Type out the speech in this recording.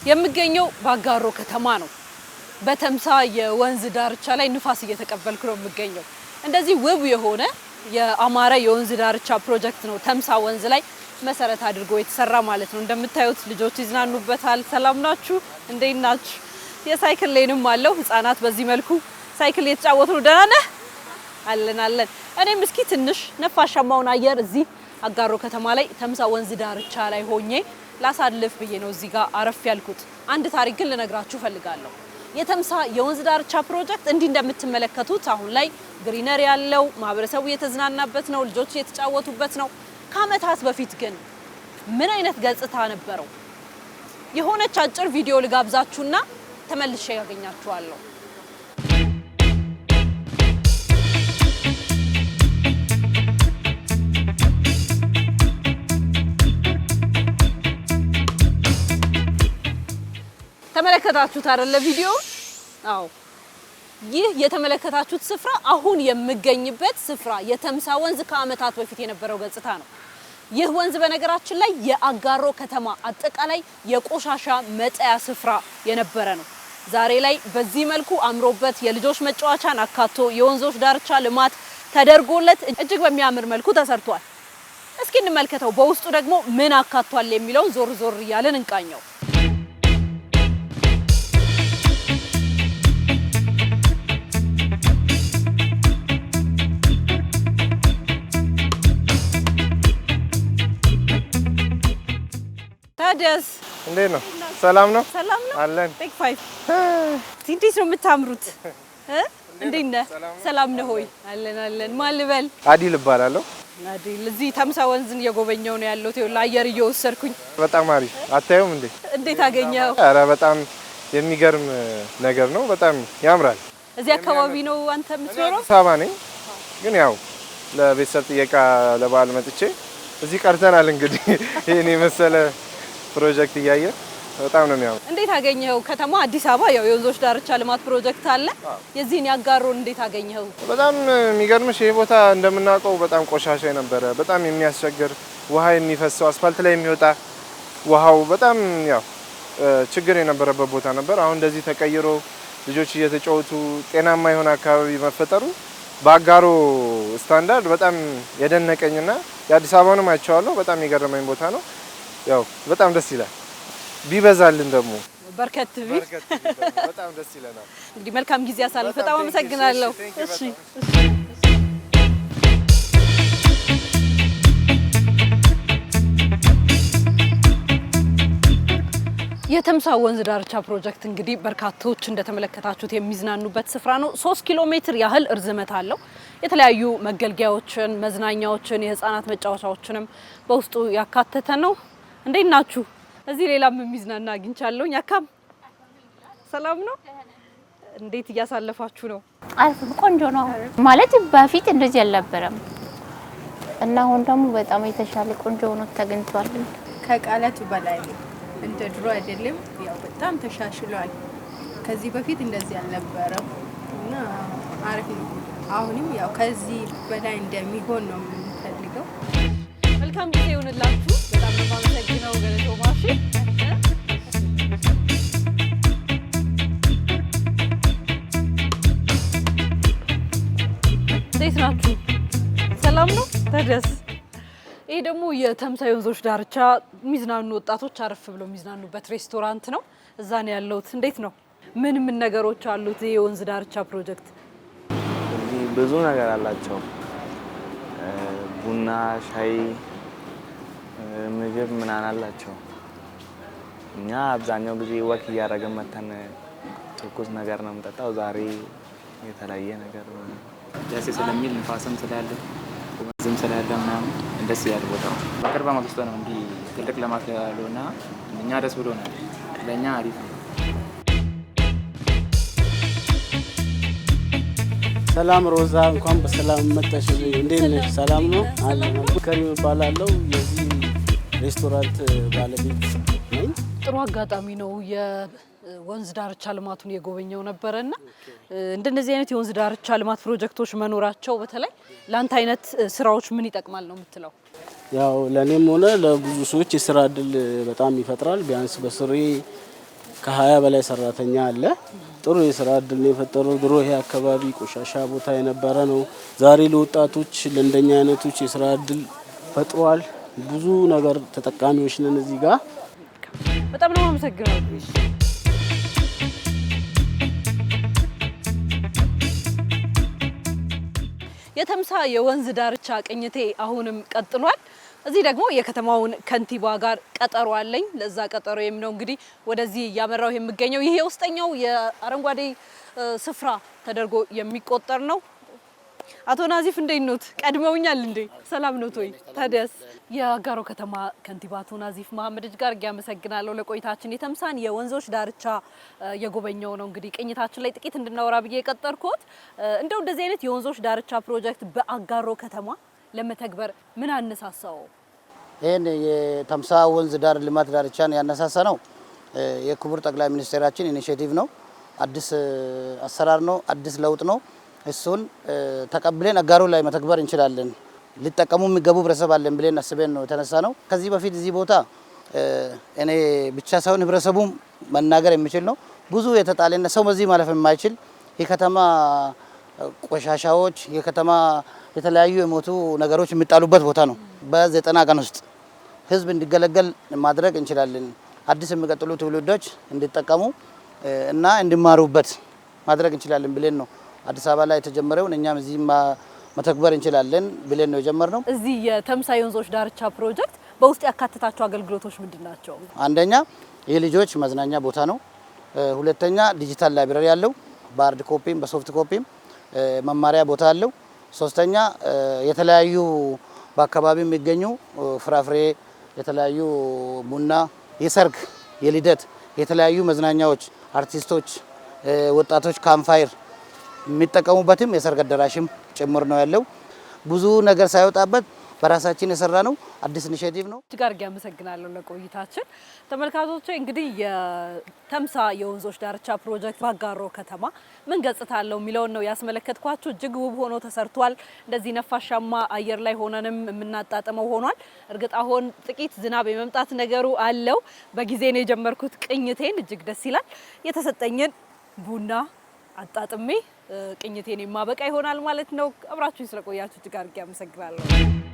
የምገኘው ባጋሮ ከተማ ነው። በተምሳ የወንዝ ዳርቻ ላይ ንፋስ እየተቀበልኩ ነው የምገኘው። እንደዚህ ውብ የሆነ የአማራ የወንዝ ዳርቻ ፕሮጀክት ነው ተምሳ ወንዝ ላይ መሰረት አድርጎ የተሰራ ማለት ነው። እንደምታዩት ልጆች ይዝናኑበታል። ሰላም ናችሁ? እንዴት ናችሁ? የሳይክል ሌንም አለው። ህፃናት በዚህ መልኩ ሳይክል እየተጫወቱ ነው። ደህና ነህ? አለን። እኔም እስኪ ትንሽ ነፋሻማውን አየር እዚህ አጋሮ ከተማ ላይ ተምሳ ወንዝ ዳርቻ ላይ ሆኜ ላሳልፍ ብዬ ነው እዚህ ጋር አረፍ ያልኩት። አንድ ታሪክ ግን ልነግራችሁ ፈልጋለሁ። የተምሳ የወንዝ ዳርቻ ፕሮጀክት እንዲህ እንደምትመለከቱት አሁን ላይ ግሪነሪ ያለው ማህበረሰቡ እየተዝናናበት ነው፣ ልጆች እየተጫወቱበት ነው። ከዓመታት በፊት ግን ምን አይነት ገጽታ ነበረው? የሆነች አጭር ቪዲዮ ልጋብዛችሁና ተመልሼ ያገኛችኋለሁ። ተመለከታችሁት አይደለ ቪዲዮ? አዎ፣ ይህ የተመለከታችሁት ስፍራ አሁን የምገኝበት ስፍራ የተምሳ ወንዝ ከዓመታት በፊት የነበረው ገጽታ ነው። ይህ ወንዝ በነገራችን ላይ የአጋሮ ከተማ አጠቃላይ የቆሻሻ መጣያ ስፍራ የነበረ ነው። ዛሬ ላይ በዚህ መልኩ አምሮበት የልጆች መጫወቻን አካቶ የወንዞች ዳርቻ ልማት ተደርጎለት እጅግ በሚያምር መልኩ ተሰርቷል። እስኪ እንመልከተው በውስጡ ደግሞ ምን አካቷል የሚለውን ዞር ዞር እያለን እንቃኘው። ታዲያስ እንዴት ነው? ሰላም ነው? ሰላም ነው አለን። ቴክ 5 እንዴት ነው የምታምሩት? እንዴት ነህ? ሰላም ነህ ሆይ? አለን። ማን ልበል? አዲል እባላለሁ። አዲል እዚህ ተምሳ ወንዝን እየጎበኘው ነው ያለሁት። ይኸውልህ አየር እየወሰድኩኝ። በጣም አሪፍ አታዩም እንዴ? እንዴት አገኘኸው? ኧረ በጣም የሚገርም ነገር ነው። በጣም ያምራል። እዚህ አካባቢ ነው አንተ የምትኖረው? አዲስ አበባ ነኝ፣ ግን ያው ለቤተሰብ ጥየቃ ለበዓል መጥቼ እዚህ ቀርተናል። እንግዲህ ይሄን የመሰለ ፕሮጀክት እያየን በጣም ነው የሚያምር። እንዴት አገኘኸው? ከተማ አዲስ አበባ ያው የወንዞች ዳርቻ ልማት ፕሮጀክት አለ። የዚህን ያጋሮን እንዴት አገኘኸው? በጣም የሚገርምሽ ይሄ ቦታ እንደምናውቀው በጣም ቆሻሻ የነበረ በጣም የሚያስቸግር ውሃ የሚፈሰው አስፋልት ላይ የሚወጣ ውሃው በጣም ያው ችግር የነበረበት ቦታ ነበር። አሁን እንደዚህ ተቀይሮ ልጆች እየተጫወቱ ጤናማ የሆነ አካባቢ መፈጠሩ በአጋሮ ስታንዳርድ በጣም የደነቀኝና የአዲስ አበባንም አይቼዋለሁ። በጣም የገረመኝ ቦታ ነው። ያው በጣም ደስ ይላል። ቢበዛልን ደግሞ በርከት ቢል በጣም ደስ ይለናል። እንግዲህ መልካም ጊዜ ያሳልፍ። በጣም አመሰግናለሁ። እሺ። የተምሳ ወንዝ ዳርቻ ፕሮጀክት እንግዲህ በርካቶች እንደተመለከታችሁት የሚዝናኑበት ስፍራ ነው። 3 ኪሎ ሜትር ያህል እርዝመት አለው። የተለያዩ መገልገያዎችን፣ መዝናኛዎችን፣ የህፃናት መጫወቻዎችንም በውስጡ ያካተተ ነው። እንዴት ናችሁ? እዚህ ሌላም የሚዝናና አግኝቻለሁኝ። አካም ሰላም ነው? እንዴት እያሳለፋችሁ ነው? ቆንጆ ነው ማለት በፊት እንደዚህ አልነበረም እና አሁን ደግሞ በጣም የተሻለ ቆንጆ ሆኖ ተገኝቷል። ከቃላቱ በላይ እንደ ድሮ አይደለም። ያው በጣም ተሻሽሏል። ከዚህ በፊት እንደዚህ አልነበረም እና አሪፍ ነው። አሁንም ያው ከዚህ በላይ እንደሚሆን ነው የምንፈልገው። መልካም ጊዜ ይሁንላችሁ። በጣም ነው የማመሰግነው ገለቶ ማሺ። እንዴት ናችሁ? ሰላም ነው? ታዲያስ ይሄ ደግሞ የተምሳ ወንዞች ዳርቻ የሚዝናኑ ወጣቶች አረፍ ብለው የሚዝናኑበት ሬስቶራንት ነው። እዛ ነው ያለሁት። እንዴት ነው? ምን ነገሮች አሉት ይሄ የወንዝ ዳርቻ ፕሮጀክት? ብዙ ነገር አላቸው። ቡና፣ ሻይ፣ ምግብ ምናምን አላቸው። እኛ አብዛኛው ጊዜ ወክ እያደረግን መተን ትኩስ ነገር ነው የምንጠጣው። ዛሬ የተለያየ ነገር ነው። ደስ ስለሚል ንፋስም ስላለ ወንዝም ስላለ ምናምን ደስ ይላል ቦታው። በቅርብ ዓመት ውስጥ ነው እንዲህ ትልቅ ልማት ያለውና እኛ ደስ ብሎናል። ለእኛ አሪፍ ነው። ሰላም ሮዛ፣ እንኳን በሰላም መጣሽ። እንዴት ነሽ? ሰላም ነው አለ። ከሪም እባላለሁ የዚህ ሬስቶራንት ባለቤት ነኝ። ጥሩ አጋጣሚ ነው የወንዝ ዳርቻ ልማቱን የጎበኘው ነበርና እንደነዚህ አይነት የወንዝ ዳርቻ ልማት ፕሮጀክቶች መኖራቸው በተለይ ላንተ አይነት ስራዎች ምን ይጠቅማል ነው የምትለው? ያው ለኔም ሆነ ለብዙ ሰዎች የስራ እድል በጣም ይፈጥራል። ቢያንስ በስሬ ከ20 በላይ ሰራተኛ አለ። ጥሩ የስራ እድል ነው የፈጠረው። ድሮ ይሄ አካባቢ ቆሻሻ ቦታ የነበረ ነው። ዛሬ ለወጣቶች ለእንደኛ አይነቶች የስራ እድል ፈጥሯል። ብዙ ነገር ተጠቃሚዎች ነን እዚህ ጋር። በጣም ነው አመሰግናለሁ። የተምሳ የወንዝ ዳርቻ ቅኝቴ አሁንም ቀጥሏል። እዚህ ደግሞ የከተማውን ከንቲባ ጋር ቀጠሮ አለኝ። ለዛ ቀጠሮዬም ነው እንግዲህ ወደዚህ እያመራው የምገኘው። ይሄ ውስጠኛው የአረንጓዴ ስፍራ ተደርጎ የሚቆጠር ነው። አቶ ናዚፍ እንዴት ኖት? ቀድመውኛል እንዴ? ሰላም ኖት ወይ? ታዲያስ የአጋሮ ከተማ ከንቲባ አቶ ናዚፍ መሐመድ ጋር ያመሰግናለሁ ለቆይታችን። የተምሳን የወንዞች ዳርቻ የጎበኘው ነው እንግዲህ ቅኝታችን ላይ ጥቂት እንድናወራ ብዬ የቀጠርኩት። እንደው እንደዚህ አይነት የወንዞች ዳርቻ ፕሮጀክት በአጋሮ ከተማ ለመተግበር ምን አነሳሳው? ይህን የተምሳ ወንዝ ዳር ልማት ዳርቻን ያነሳሳ ነው የክቡር ጠቅላይ ሚኒስቴራችን ኢኒሼቲቭ ነው። አዲስ አሰራር ነው፣ አዲስ ለውጥ ነው። እሱን ተቀብለን አጋሮ ላይ መተግበር እንችላለን፣ ሊጠቀሙ የሚገቡ ህብረተሰብ አለን ብለን አስበን ነው የተነሳ ነው። ከዚህ በፊት እዚህ ቦታ እኔ ብቻ ሳይሆን ህብረተሰቡም መናገር የሚችል ነው። ብዙ የተጣለና ሰው በዚህ ማለፍ የማይችል የከተማ ቆሻሻዎች፣ የከተማ የተለያዩ የሞቱ ነገሮች የሚጣሉበት ቦታ ነው። በ90 ቀን ውስጥ ህዝብ እንዲገለገል ማድረግ እንችላለን። አዲስ የሚቀጥሉ ትውልዶች እንዲጠቀሙ እና እንዲማሩበት ማድረግ እንችላለን ብለን ነው አዲስ አበባ ላይ የተጀመረውን እኛም እዚህ መተግበር እንችላለን ብለን ነው የጀመርነው። እዚህ የተምሳ የወንዞች ዳርቻ ፕሮጀክት በውስጥ ያካተታቸው አገልግሎቶች ምንድን ናቸው? አንደኛ የልጆች መዝናኛ ቦታ ነው። ሁለተኛ ዲጂታል ላይብረሪ ያለው በሃርድ ኮፒም በሶፍት ኮፒም መማሪያ ቦታ አለው። ሶስተኛ የተለያዩ በአካባቢ የሚገኙ ፍራፍሬ፣ የተለያዩ ቡና፣ የሰርግ፣ የልደት፣ የተለያዩ መዝናኛዎች አርቲስቶች፣ ወጣቶች ካምፋየር የሚጠቀሙበትም የሰርግ አዳራሽም ጭምር ነው ያለው። ብዙ ነገር ሳይወጣበት በራሳችን የሰራ ነው አዲስ ኢኒሼቲቭ ነው። እጅግ አድርጌ አመሰግናለሁ ለቆይታችን። ተመልካቾቼ እንግዲህ የተምሳ የወንዞች ዳርቻ ፕሮጀክት በአጋሮ ከተማ ምን ገጽታ አለው የሚለውን ነው ያስመለከትኳችሁ። እጅግ ውብ ሆኖ ተሰርቷል። እንደዚህ ነፋሻማ አየር ላይ ሆነንም የምናጣጥመው ሆኗል። እርግጥ አሁን ጥቂት ዝናብ የመምጣት ነገሩ አለው። በጊዜ ነው የጀመርኩት ቅኝቴን፣ እጅግ ደስ ይላል። የተሰጠኝን ቡና አጣጥሜ ቅኝቴን የማበቃ ይሆናል ማለት ነው። አብራችሁኝ ስለቆያችሁ እጅግ አድርጌ አመሰግናለሁ።